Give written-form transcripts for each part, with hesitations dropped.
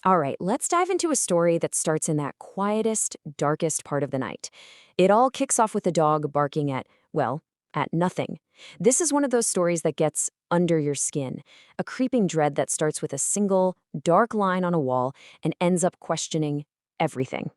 All right, let's dive into a story that starts in that quietest, darkest part of the night. It all kicks off with the dog barking at, well, at nothing. This is one of those stories that gets under your skin, a creeping dread that starts with a single, dark line on a wall and ends up questioning everything.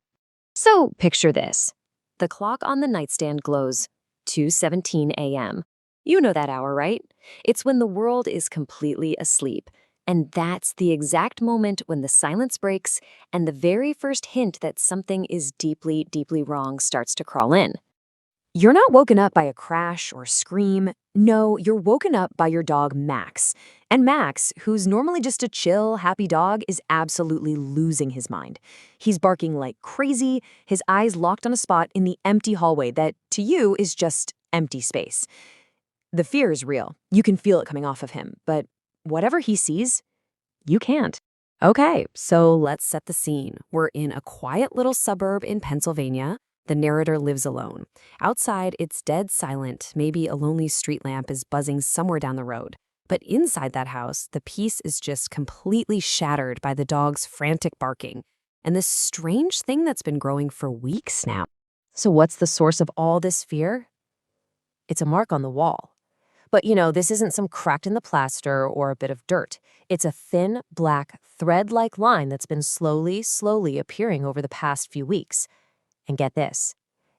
So picture this. The clock on the nightstand glows 2:17 a.m. You know that hour, right? It's when the world is completely asleep. And that's the exact moment when the silence breaks and the very first hint that something is deeply, deeply wrong starts to crawl in. You're not woken up by a crash or scream. No, you're woken up by your dog, Max. And Max, who's normally just a chill, happy dog, is absolutely losing his mind. He's barking like crazy, his eyes locked on a spot in the empty hallway that, to you, is just empty space. The fear is real. You can feel it coming off of him, but whatever he sees, you can't. Okay, so let's set the scene. We're in a quiet little suburb in Pennsylvania. The narrator lives alone. Outside, it's dead silent. Maybe a lonely street lamp is buzzing somewhere down the road. But inside that house, the peace is just completely shattered by the dog's frantic barking and this strange thing that's been growing for weeks now. So what's the source of all this fear? It's a mark on the wall. But this isn't some crack in the plaster or a bit of dirt. It's a thin, black, thread-like line that's been slowly appearing over the past few weeks. And get this,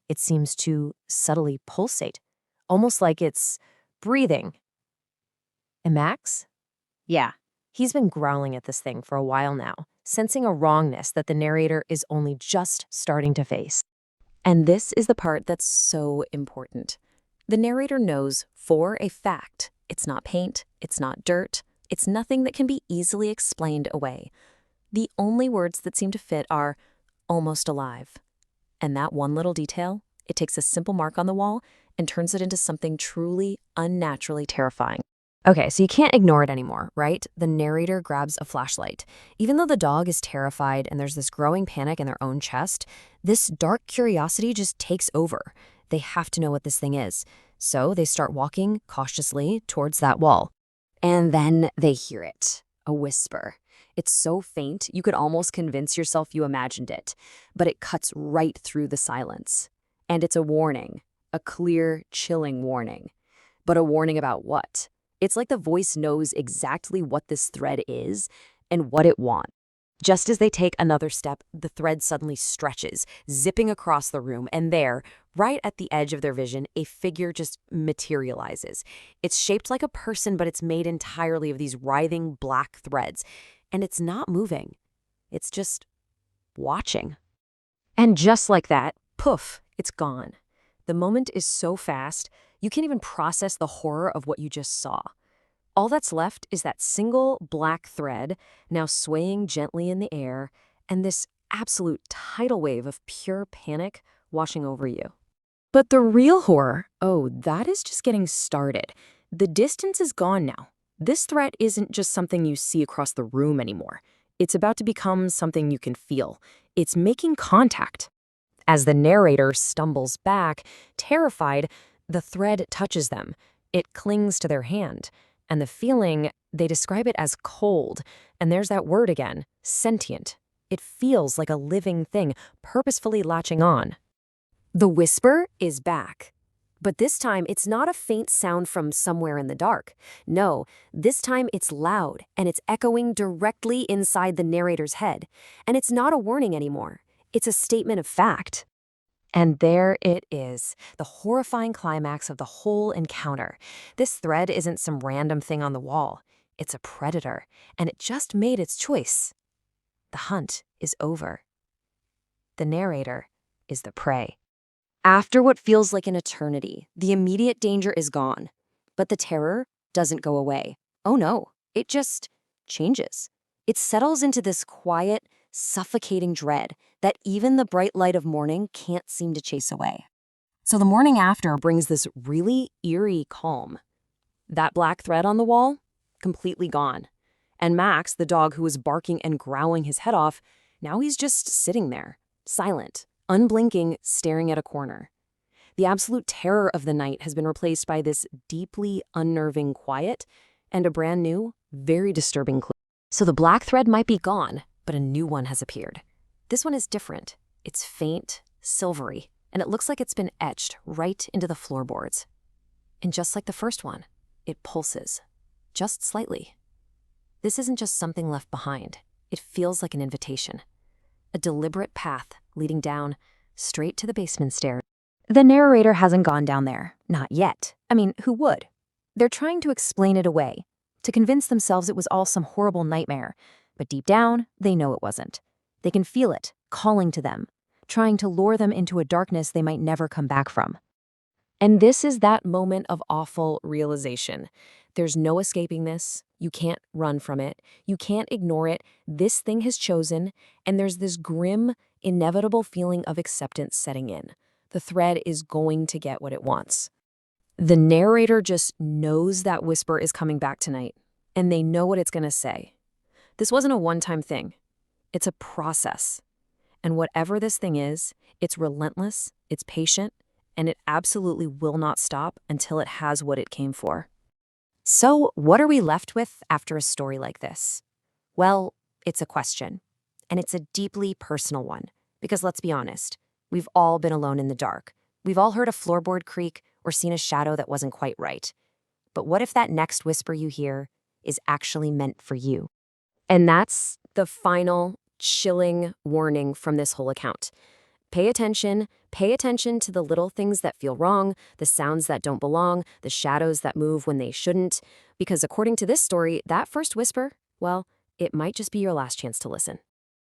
it seems to subtly pulsate, almost like it's breathing. And Max? Yeah, he's been growling at this thing for a while now, sensing a wrongness that the narrator is only just starting to face. And this is the part that's so important. The narrator knows for a fact it's not paint, it's not dirt, it's nothing that can be easily explained away. The only words that seem to fit are almost alive. And that one little detail, it takes a simple mark on the wall and turns it into something truly unnaturally terrifying. Okay, so you can't ignore it anymore, right? The narrator grabs a flashlight. Even though the dog is terrified and there's this growing panic in their own chest, this dark curiosity just takes over. They have to know what this thing is. So they start walking cautiously towards that wall. And then they hear it, a whisper. It's so faint, you could almost convince yourself you imagined it, but it cuts right through the silence. And it's a warning, a clear, chilling warning. But a warning about what? It's like the voice knows exactly what this thread is and what it wants. Just as they take another step, the thread suddenly stretches, zipping across the room, and there, right at the edge of their vision, a figure just materializes. It's shaped like a person, but it's made entirely of these writhing black threads. And it's not moving. It's just watching. And just like that, poof, it's gone. The moment is so fast, you can't even process the horror of what you just saw. All that's left is that single black thread, now swaying gently in the air, and this absolute tidal wave of pure panic washing over you. But the real horror, that is just getting started. The distance is gone now. This threat isn't just something you see across the room anymore. It's about to become something you can feel. It's making contact. As the narrator stumbles back, terrified, the thread touches them. It clings to their hand. And the feeling, they describe it as cold. And there's that word again, sentient. It feels like a living thing, purposefully latching on. The whisper is back. But this time, it's not a faint sound from somewhere in the dark. No, this time it's loud, and it's echoing directly inside the narrator's head. And it's not a warning anymore. It's a statement of fact. And there it is, the horrifying climax of the whole encounter. This thread isn't some random thing on the wall. It's a predator, and it just made its choice. The hunt is over. The narrator is the prey. After what feels like an eternity, the immediate danger is gone. But the terror doesn't go away. Oh no, it just changes. It settles into this quiet, suffocating dread that even the bright light of morning can't seem to chase away. So the morning after brings this really eerie calm. That black thread on the wall, completely gone. And Max, the dog who was barking and growling his head off, now he's just sitting there, silent, unblinking, staring at a corner. The absolute terror of the night has been replaced by this deeply unnerving quiet and a brand new, very disturbing clue. So the black thread might be gone, but a new one has appeared. This one is different. It's faint, silvery, and it looks like it's been etched right into the floorboards. And just like the first one, it pulses, just slightly. This isn't just something left behind. It feels like an invitation. A deliberate path leading down, straight to the basement stairs. The narrator hasn't gone down there. Not yet. I mean, who would? They're trying to explain it away, to convince themselves it was all some horrible nightmare. But deep down, they know it wasn't. They can feel it, calling to them, trying to lure them into a darkness they might never come back from. And this is that moment of awful realization. There's no escaping this. You can't run from it. You can't ignore it. This thing has chosen, and there's this grim, inevitable feeling of acceptance setting in. The thread is going to get what it wants. The narrator just knows that whisper is coming back tonight, and they know what it's going to say. This wasn't a one-time thing. It's a process. And whatever this thing is, it's relentless, it's patient, and it absolutely will not stop until it has what it came for. So, what are we left with after a story like this? Well, it's a question, and it's a deeply personal one, because let's be honest, we've all been alone in the dark. We've all heard a floorboard creak or seen a shadow that wasn't quite right. But what if that next whisper you hear is actually meant for you? And that's the final, chilling warning from this whole account. Pay attention to the little things that feel wrong, the sounds that don't belong, the shadows that move when they shouldn't, because according to this story, that first whisper, well, it might just be your last chance to listen.